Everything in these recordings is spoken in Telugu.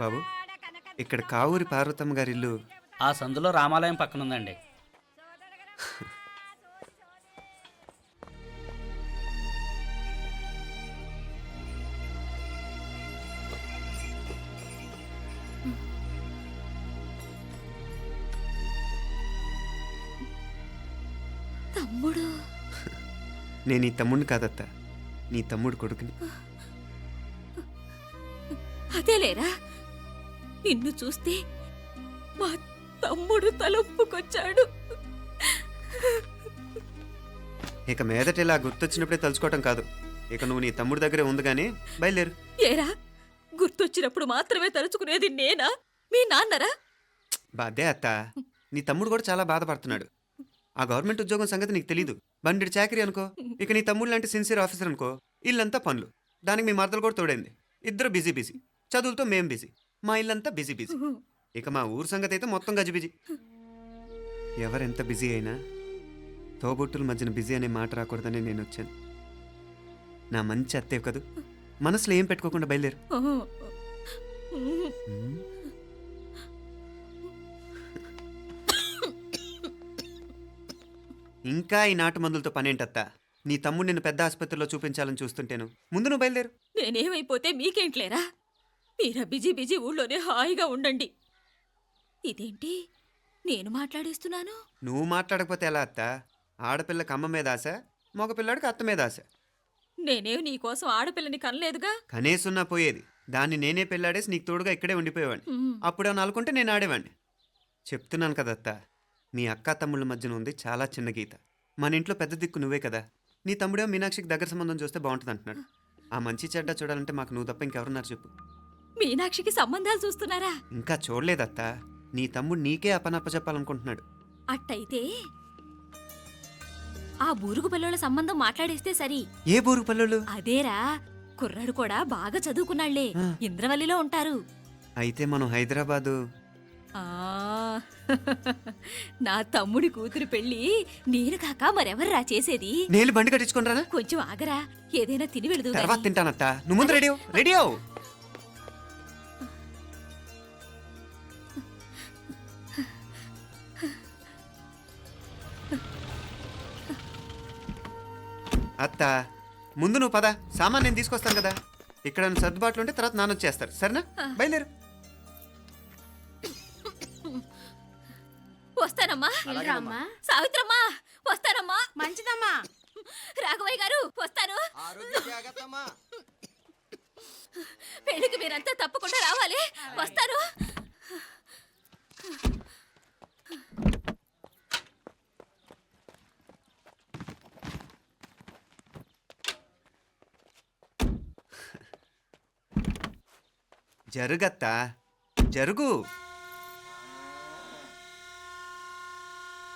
బాబు, ఇక్కడ కావూరి పార్వతమ్మ గారి ఇల్లు ఆ సందులో రామాలయం పక్కనుందండి. తమ్ముడు? నేను ఈ తమ్ముడిని కాదత్త, నీ తమ్ముడు కొడుకుని. అదేలేరా, నిన్ను చూస్తే మా తమ్ముడు తలొప్పుకొచ్చాడు. ఇక మీదట ఇలా గుర్తొచ్చినప్పుడే తలుచుకోవటం కాదు, ఇక నువ్వు నీ తమ్ముడి దగ్గరే ఉంది కానీ బయలుదేరు. ఏరా, గుర్తొచ్చినప్పుడు మాత్రమే తలుచుకునేది నేనా, మీ నాన్నరా? బాధే అత్త, నీ తమ్ముడు కూడా చాలా బాధపడుతున్నాడు. ఆ గవర్నమెంట్ ఉద్యోగం సంగతి నీకు తెలీదు. బండి చాకరీ అనుకో. ఇక నీ తమ్ముడు లాంటి సిన్సియర్ ఆఫీసర్ అనుకో, ఇల్లంతా పనులు. దానికి మీ మరదలు కూడా తోడైంది. ఇద్దరు బిజీ బిజీ. చదువులతో మేం బిజీ. మా ఇల్లంతా బిజీ బిజీ. ఇక మా ఊరు సంగతి అయితే మొత్తం గజిబిజీ. ఎవరెంత బిజీ అయినా తోబుట్టుల మధ్యన బిజీ అనే మాట రాకూడదని నేను వచ్చాను. నా మంచి అత్తే కదూ, మనసులో ఏం పెట్టుకోకుండా బయలుదేరు. ఇంకా ఈ నాటు మందులతో పనేంటత్తా? నీ తమ్ముడు నిన్ను పెద్ద ఆసుపత్రిలో చూపించాలని చూస్తుంటేను. ముందు నువ్వు బయలుదేరు. నేనేమైపోతే మీకేంట్లేరా, మీరా బిజీ బిజీ ఊళ్ళోనే హాయిగా ఉండండి. ఇదేంటి నేను మాట్లాడేస్తున్నాను? నువ్వు మాట్లాడకపోతే ఎలా అత్తా? ఆడపిల్లకి అమ్మ మీద ఆశ, మగపిల్లాడికి అత్త మీద ఆశ. నేనేం నీకోసం ఆడపిల్లని కనలేదుగా. కనేసున్నా పోయేది. దాన్ని నేనే పెళ్ళాడేసి నీకు తోడుగా ఇక్కడే ఉండిపోయేవాడిని. అప్పుడు అని అనుకుంటే నేను ఆడేవాడిని. చెప్తున్నాను కదత్తా, మీ అక్క తమ్ముళ్ళ మధ్యన ఉంది చాలా చిన్న గీత. మన ఇంట్లో పెద్ద దిక్కు నువ్వే కదా. నీ తమ్ముడే మీనాక్షికి దగ్గర సంబంధం చూస్తే బాగుంటుంది అంటున్నాడు. ఆ మంచి చెడ్డ చూడాలంటే మాకు నువ్వు తప్ప ఇంకెవరున్నారు చెప్పు? మీనాక్షికి సంబంధాలు చూస్తున్నారా? ఇంకా చూడలేదత్తా. నీ తమ్ముడు నీకే అపనప్ప చెప్పాలనుకుంటున్నాడు. అట్టయితే ఆ బూరుగు పల్లెల సంబంధం మాట్లాడేస్తే సరి. ఏ బూరుగు పల్లెలు? అదేరా, కుర్రాడు కూడా బాగా చదువుకున్నాళ్లే, ఇంద్రవల్లిలో ఉంటారు. అయితే మనం హైదరాబాదు. నా తమ్ముడి కూతురు పెళ్లి నేను కాక మరెవర్రా చేసేది? నేను బండి కట్టించుకుంటారా? కొంచెం ఆగరా, ఏదైనా తిని వెళదు. తర్వాత తింటానత్తా. నువ్వు ముందు రెడీ రెడీ అవు. అత్త, ముందు నువ్వు పద. సామాన్ నేను తీసుకొస్తాను కదా. ఇక్కడ సర్దుబాట్లు ఉంటే తర్వాత నాన్న వచ్చేస్తారు. సరేనా? బయలుదేరు. వస్తానమ్మా. సావిత్రమ్మా వస్తానమ్మా. మంచిదమ్మా. రాఘవయ్య గారు వస్తాను. పెళ్లికి మీరంతా తప్పకుండా రావాలి. వస్తాను. జరుగత్తా, జరుగు.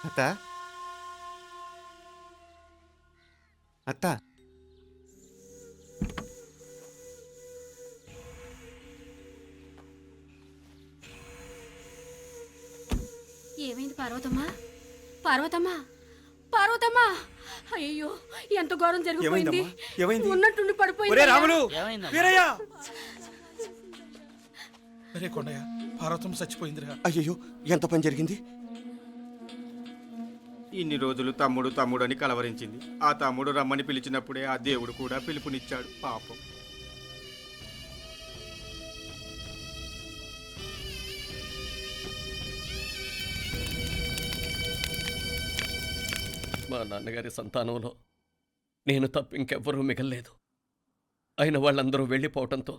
అత్త, అత్త, ఏమైంది పార్వతమ్మా? పార్వతమ్మా, పార్వతమ్మా! అయ్యో, ఎంత ఘోరం జరిగిపోయింది. ఉన్నట్టుండి పడిపోయింది. కొండయ్య, పార్వతమ్మ చచ్చిపోయిందిరా. అయ్యో, ఎంత పని జరిగింది? ఇన్ని రోజులు తమ్ముడు తమ్ముడు అని కలవరించింది. ఆ తమ్ముడు రమ్మని పిలిచినప్పుడే ఆ దేవుడు కూడా పిలుపునిచ్చాడు. పాపం. మా నాన్నగారి సంతానంలో నేను తప్ప ఇంకెవ్వరూ మిగల్లేదు. అయిన వాళ్ళందరూ వెళ్ళిపోవటంతో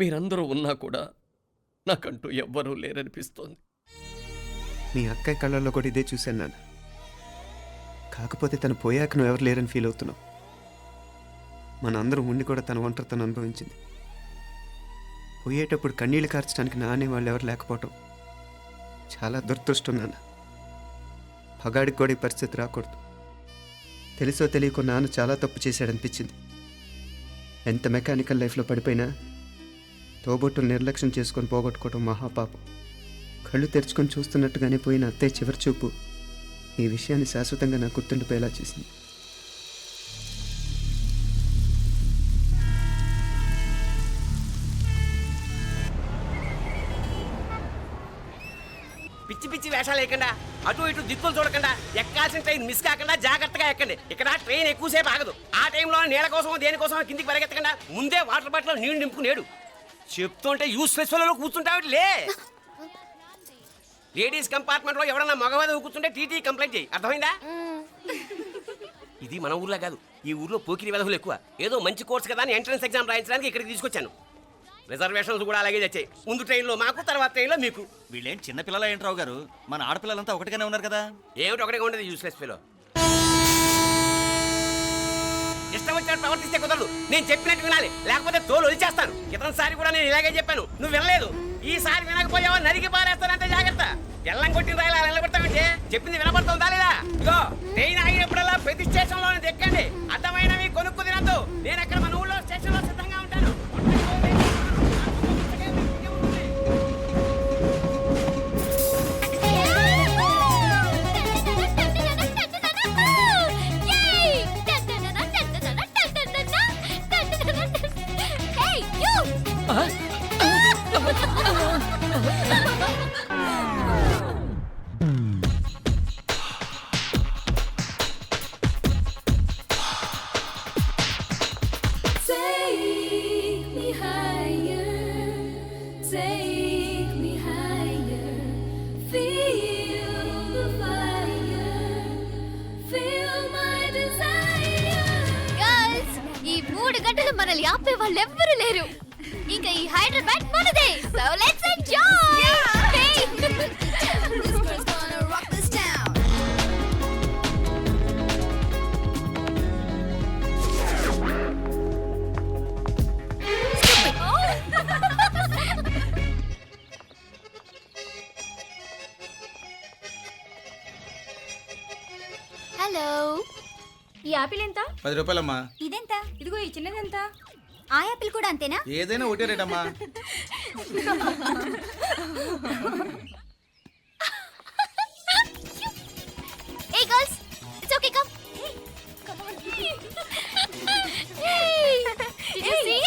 మీరందరూ ఉన్నా కూడా నాకంటూ ఎవ్వరూ లేరనిపిస్తోంది. మీ అక్కయ్య కళ్ళల్లో కూడా ఇదే చూశాను నాన్న. కాకపోతే తను పోయాక నువ్వు ఎవరు లేరని ఫీల్ అవుతున్నావు. మనందరం ఉండి కూడా తన ఒంటరితను అనుభవించింది. పోయేటప్పుడు కన్నీళ్లు కార్చడానికి నానే వాళ్ళు ఎవరు లేకపోవటం చాలా దురదృష్టం నాన్న. పగాడికి కూడా ఈ పరిస్థితి రాకూడదు. తెలుసో తెలియకో నాన్న చాలా తప్పు చేశాడనిపించింది. ఎంత మెకానికల్ లైఫ్లో పడిపోయినా తోబొట్టులు నిర్లక్ష్యం చేసుకొని పోగొట్టుకోవడం మహాపాపం. కళ్ళు తెరుచుకొని చూస్తున్నట్టుగానే పోయిన అత్తయ్య చివరి చూపు ఈ విషయాన్ని శాశ్వతంగా నా గుర్తుండిపోయేలా చేసింది. పిచ్చి పిచ్చి వేషాలు వేయకుండా అటు ఇటు దిక్కులు చూడకుండా ఎక్కాల్సిన ట్రైన్ మిస్ కాకుండా జాగ్రత్తగా ఎక్కండి. ఇక్కడ ట్రైన్ ఎక్కువసేపు ఆగదు. ఆ టైంలో నీళ్ళ కోసం దేనికోసం కిందికి పరిగెత్తకుండా ముందే వాటర్ బాటిల్ నీళ్లు నింపుకునేడు. చెప్తుంటే యూస్లెస్ లో కూర్చుంటావు లే. లేడీస్ కంపార్ట్మెంట్ లో ఎవడన్నా మగవాది కూర్చుంటే టీటీ కంప్లైంట్ చేయి. అర్థమైందా? ఇది మన ఊర్లో కాదు, ఈ ఊర్లో పోకిరి వెధవులు ఎక్కువ. ఏదో మంచి కోర్స్ కదా అని ఎంట్రన్స్ ఎగ్జామ్ రాయించడానికి ఇక్కడికి తీసుకొచ్చాను. రిజర్వేషన్స్ కూడా అలాగే తెచ్చాయి. ముందు ట్రైన్లో మాకు, తర్వాత ట్రైన్లో మీకు. వీళ్ళేం చిన్నపిల్లలు ఏంటి రావు గారు? మన ఆడపిల్లలంతా ఒకటిగానే ఉన్నారు కదా. ఏమిటి ఒకటిగా ఉండేది యూస్లెస్ ఫెలో. ఇష్టం వచ్చినట్టు ప్రవర్తిస్తే కుదరదు. నేను చెప్పినట్టు వినాలి, లేకపోతే తోలు వదిలేస్తాను. క్రితంసారి కూడా నేను ఇలాగే చెప్పాను, నువ్వు వినలేదు. ఈసారి వినకపోయావా నరికి పారేస్తానంటే జాగ్రత్త. ఎల్లం కొట్టిన రాయిలా నిలబడతామంటే చెప్పింది వినపడుతుందా లేదా? ఇగో ట్రైన్ ఆగినప్పుడల్లా ప్రతి స్టేషన్ లో ఎక్కండి. అర్థమైనవి కొనుక్కు తినద్దు. నేను ఎక్కడ మన ఊళ్ళో స్టేషన్ లో సిద్ధంగా ఉంటాను. ఈ 3 గంటలు మనల్ని ఆపే వాళ్ళు ఎవ్వరూ లేరు. ఇంకా ఈ హైదరాబాద్ మనదే. So let's enjoy. హలో, ఈ యాపిల్ ఎంత? 10 రూపాయలమ్మా. ఇదెంత? ఇదిగో ఈ చిన్నది ఎంత? ఆ యాపిల్ కూడా అంతేనా? ఏదైనా ఒకటే రేట్ అమ్మా. Hey girls, it's okay, come. Come on. Hey, did you see?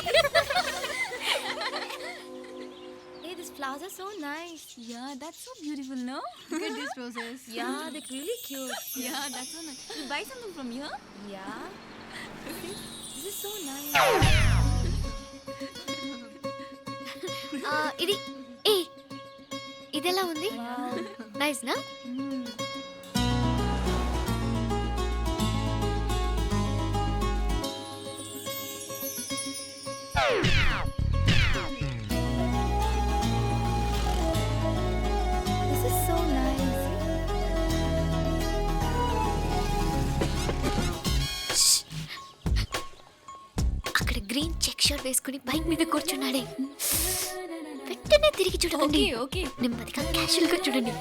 Hey, these flowers are so nice. Yeah, that's so beautiful, no? Look at these roses. Yeah, they're really cute. Yeah, that's so nice. You buy something from here? Yeah. This is so nice. ఇది ఎలా ఉంది? నైస్ నా? This is so nice. అక్కడ గ్రీన్ చెక్ షర్ట్ వేసుకుని బైక్ మీద కూర్చున్నాడే. వెంటనే తిరిగి చూడండి. ఓకే నెమ్మదిగా క్యాషువల్ గా చూడండి.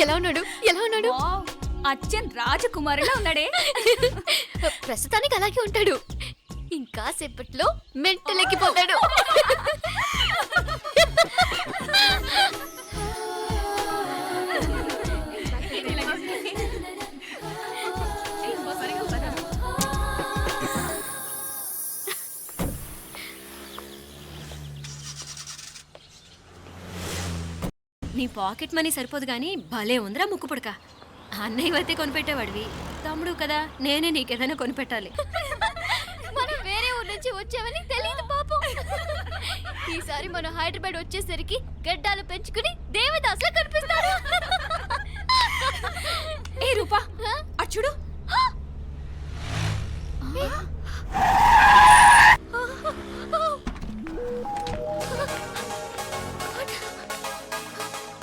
ఎలా ఉన్నాడు? ఎలా ఉన్నాడు? అచ్చన్ రాజకుమారులా ఉన్నాడే. ప్రస్తుతానికి అలాగే ఉంటాడు. ఇంకా సేపట్లో మెంటల్ ఎక్కిపోతాడు. నీ పాకెట్ మనీ సరిపోదు గానీ భలే ఉందిరా ముక్కు పుడక. అన్నయ్య అయితే కొనిపెట్టేవాడివి, తమ్ముడు కదా నేనే నీకేదైనా కొనిపెట్టాలి. మనం వేరే ఊరు నుంచి వచ్చామని తెలియదు పాపం. ఈసారి మనం హైదరాబాద్ వచ్చేసరికి గడ్డాలు పెంచుకుని దేవదాసులా కనిపిస్తాడు. ఏ రూపా అచ్చుడు